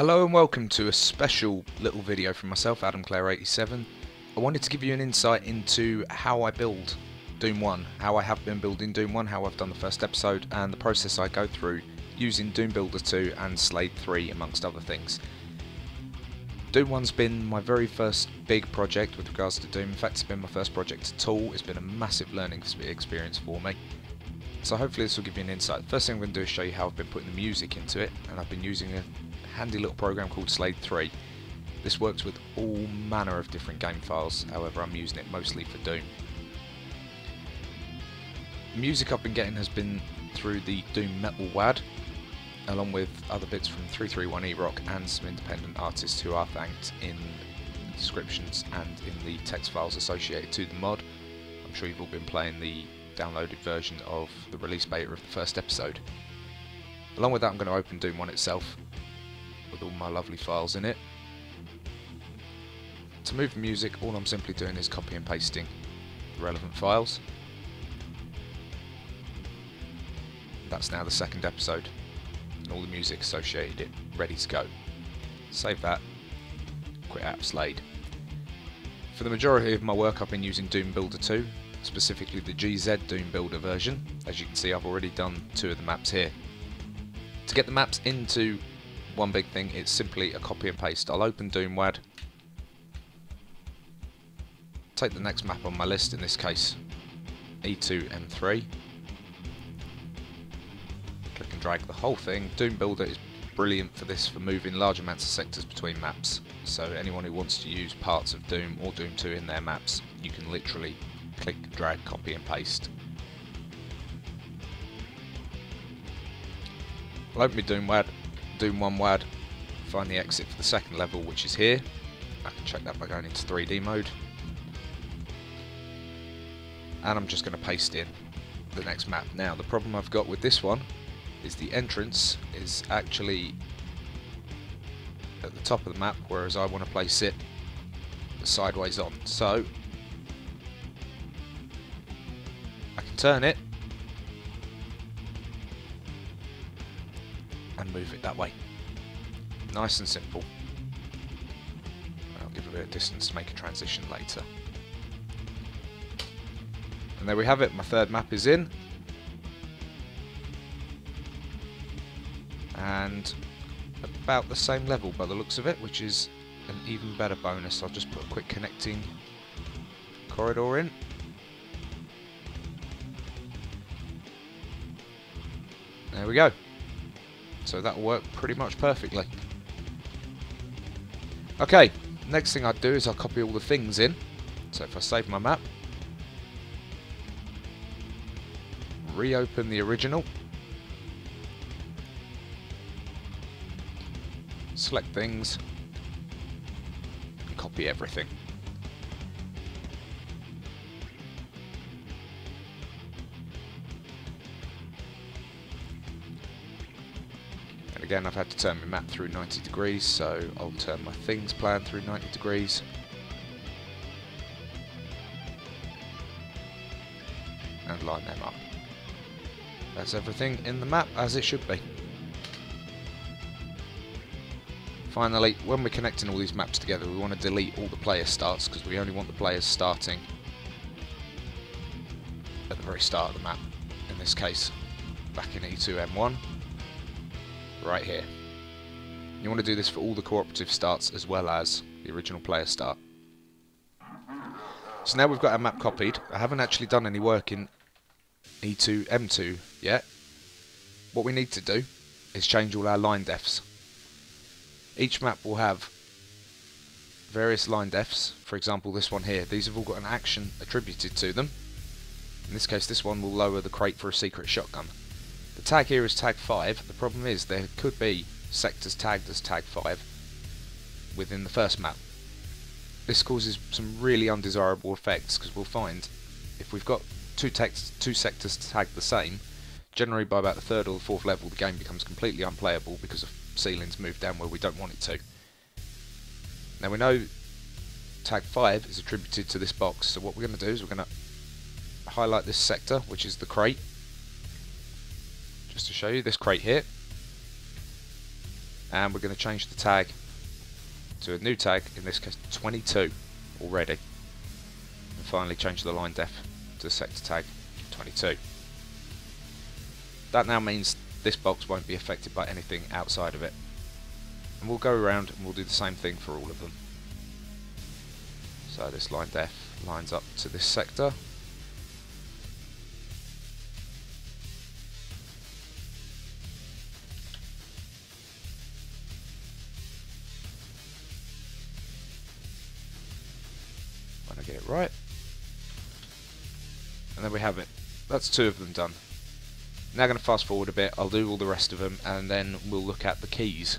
Hello and welcome to a special little video from myself, AdamClaire87. I wanted to give you an insight into how I build Doom 1, how I have been building Doom 1, how I've done the first episode, and the process I go through using DoomBuilder 2 and Slade 3 amongst other things. Doom 1's been my very first big project with regards to Doom. In fact, it's been my first project at all. It's been a massive learning experience for me. So hopefully this will give you an insight. First thing I'm going to do is show you how I've been putting the music into it, and I've been using a handy little program called Slade 3. This works with all manner of different game files, however I'm using it mostly for Doom. The music I've been getting has been through the Doom Metal WAD, along with other bits from 331eRock and some independent artists who are thanked in the descriptions and in the text files associated to the mod. I'm sure you've all been playing the downloaded version of the release beta of the first episode. Along with that, I'm going to open Doom 1 itself with all my lovely files in it. To move the music, all I'm simply doing is copy and pasting the relevant files. That's now the second episode, and all the music associated it ready to go. Save that, quit app Slade. For the majority of my work I've been using DoomBuilder 2, specifically the GZ DoomBuilder version. As you can see, I've already done 2 of the maps here. To get the maps into one big thing, it's simply a copy and paste. I'll open Doom WAD, take the next map on my list, in this case E2M3, click and drag the whole thing. DoomBuilder is brilliant for this, for moving large amounts of sectors between maps, so anyone who wants to use parts of Doom or Doom 2 in their maps, you can literally click, drag, copy and paste. I'll open my Doom 1 WAD, find the exit for the second level, which is here. I can check that by going into 3D mode. And I'm just going to paste in the next map. Now, the problem I've got with this one is the entrance is actually at the top of the map, whereas I want to place it sideways on. So I can turn it and move it that way. Nice and simple. I'll give it a bit of distance to make a transition later. And there we have it, my third map is in. And about the same level by the looks of it, which is an even better bonus. I'll just put a quick connecting corridor in. There we go. So that'll work pretty much perfectly. Okay, next thing I'd do is I'll copy all the things in. So if I save my map, reopen the original, select things, and copy everything. Again, I've had to turn my map through 90 degrees, so I'll turn my things plan through 90 degrees. And line them up. That's everything in the map as it should be. Finally, when we're connecting all these maps together, we want to delete all the player starts, because we only want the players starting at the very start of the map. In this case, back in E2M1. Right here. You want to do this for all the cooperative starts as well as the original player start. So now we've got our map copied. I haven't actually done any work in E2M2 yet. What we need to do is change all our line defs. Each map will have various line defs. For example, this one here. These have all got an action attributed to them. In this case, this one will lower the crate for a secret shotgun. The tag here is tag 5. The problem is there could be sectors tagged as tag 5 within the first map. This causes some really undesirable effects, because we'll find if we've got two sectors tagged the same, generally by about the 3rd or the 4th level the game becomes completely unplayable because of ceilings moved down where we don't want it to. Now we know tag 5 is attributed to this box, so what we're going to do is we're going to highlight this sector, which is the crate, just to show you this crate here, and we're going to change the tag to a new tag, in this case 22 already, and finally change the line def to sector tag 22. That now means this box won't be affected by anything outside of it, and we'll go around and we'll do the same thing for all of them. So this line def lines up to this sector. When I get it right. And there we have it. That's 2 of them done. Now I'm going to fast forward a bit, I'll do all the rest of them, and then we'll look at the keys.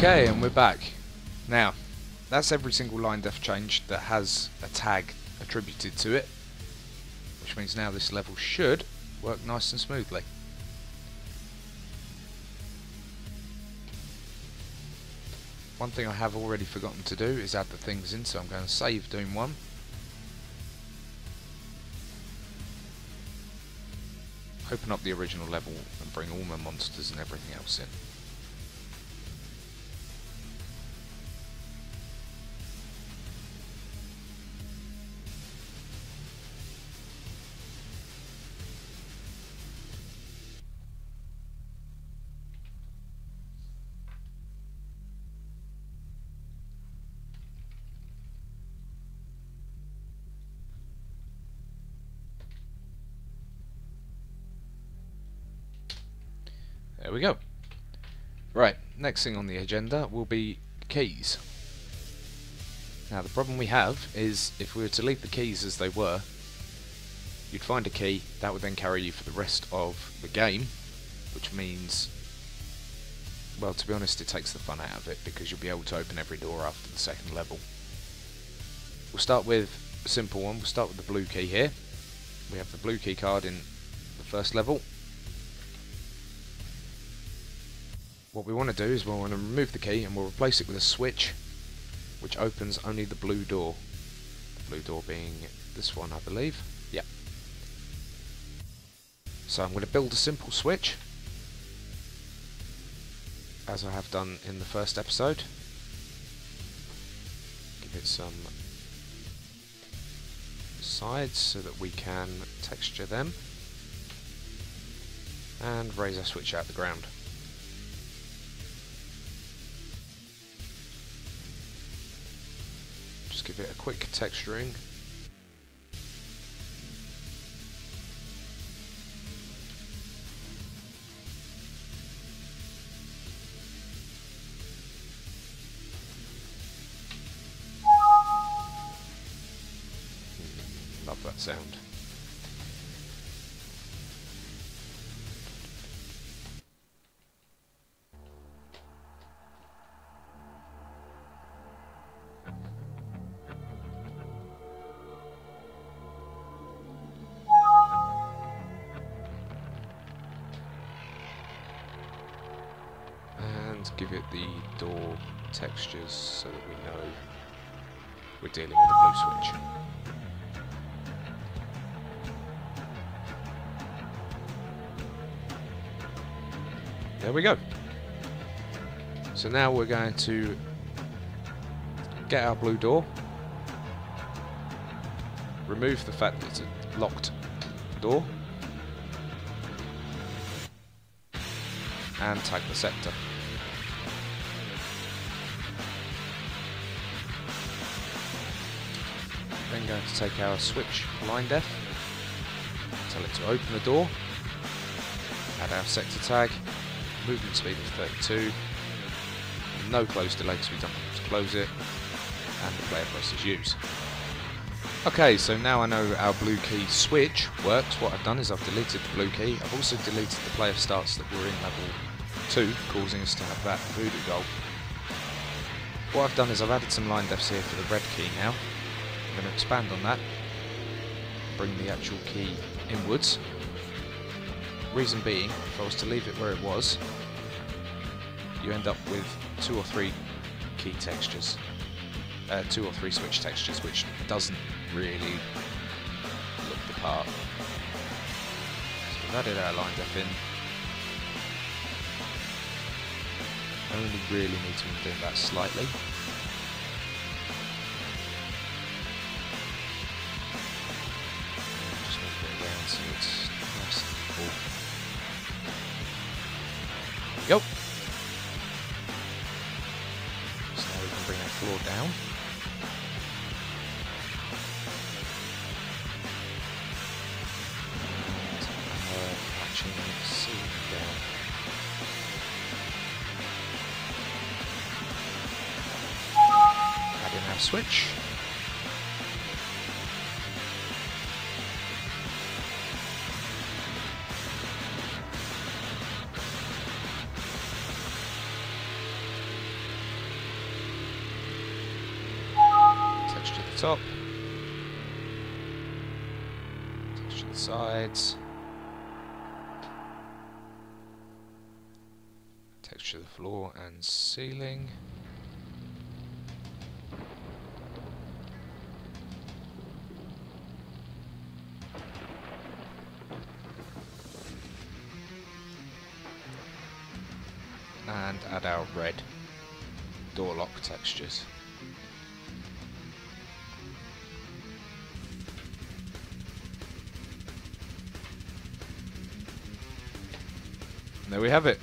Okay, and we're back. Now, that's every single line def change that has a tag attributed to it, which means now this level should work nice and smoothly. One thing I have already forgotten to do is add the things in, so I'm going to save Doom 1. Open up the original level and bring all my monsters and everything else in. There we go. Right, next thing on the agenda will be keys. Now the problem we have is if we were to leave the keys as they were, you'd find a key that would then carry you for the rest of the game, which means, well, to be honest, it takes the fun out of it because you'll be able to open every door after the second level. We'll start with a simple one. We'll start with the blue key here. We have the blue key card in the first level. What we want to do is we want to remove the key and we'll replace it with a switch which opens only the blue door. The blue door being this one, I believe. Yeah. So I'm going to build a simple switch, as I have done in the first episode. Give it some sides so that we can texture them and raise our switch out the ground. Just give it a quick texturing. Love that sound. And give it the door textures so that we know we're dealing with a blue switch. There we go. So now we're going to get our blue door, remove the fact that it's a locked door, and tag the sector. Then going to take our switch line def, tell it to open the door, add our sector tag, movement speed of 32, no close delay because we don't want to close it, and the player presses use. Okay, so now I know our blue key switch works. What I've done is I've deleted the blue key. I've also deleted the player starts that were in level 2, causing us to have that voodoo goal. What I've done is I've added some line defs here for the red key now. I'm going to expand on that, bring the actual key inwards. Reason being, if I was to leave it where it was, you end up with 2 or 3 key textures, 2 or 3 switch textures, which doesn't really look the part. So we've added our line def in. Only really need to undo that slightly. And just move it around so it's nice and full. There we go. So now we can bring our floor down. And patching the ceiling down. Add in our switch. Texture the top. Texture the sides. Texture the floor and ceiling. And add our red door lock textures. And there we have it.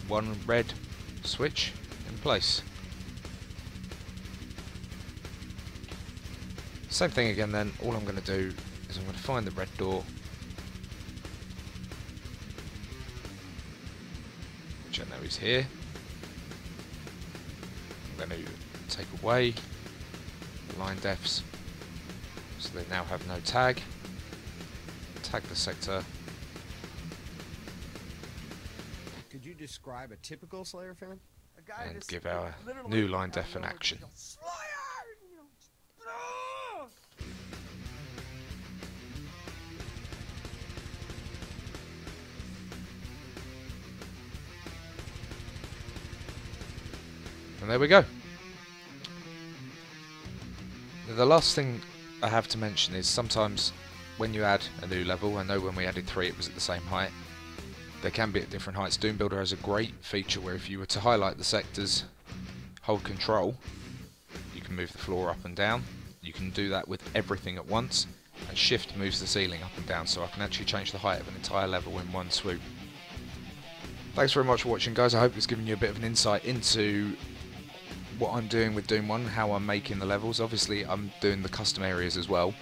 One red switch in place. Same thing again then. All I'm going to do is I'm going to find the red door, which I know is here. I'm going to take away the line defs so they now have no tag. Tag the sector. Could you describe a typical Slayer fan? And give our new line def an action. And there we go. The last thing I have to mention is sometimes when you add a new level, I know when we added 3 it was at the same height, they can be at different heights. DoomBuilder has a great feature where if you were to highlight the sectors, hold control, you can move the floor up and down. you can do that with everything at once, and shift moves the ceiling up and down, so I can actually change the height of an entire level in one swoop. Thanks very much for watching, guys. I hope it's given you a bit of an insight into what I'm doing with Doom 1, how I'm making the levels. Obviously I'm doing the custom areas as well.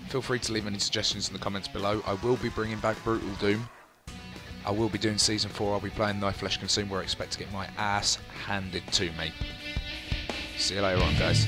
Feel free to leave any suggestions in the comments below. I will be bringing back Brutal Doom. I will be doing Season 4, I'll be playing Knife Flesh Consume, where I expect to get my ass handed to me. See you later on, guys.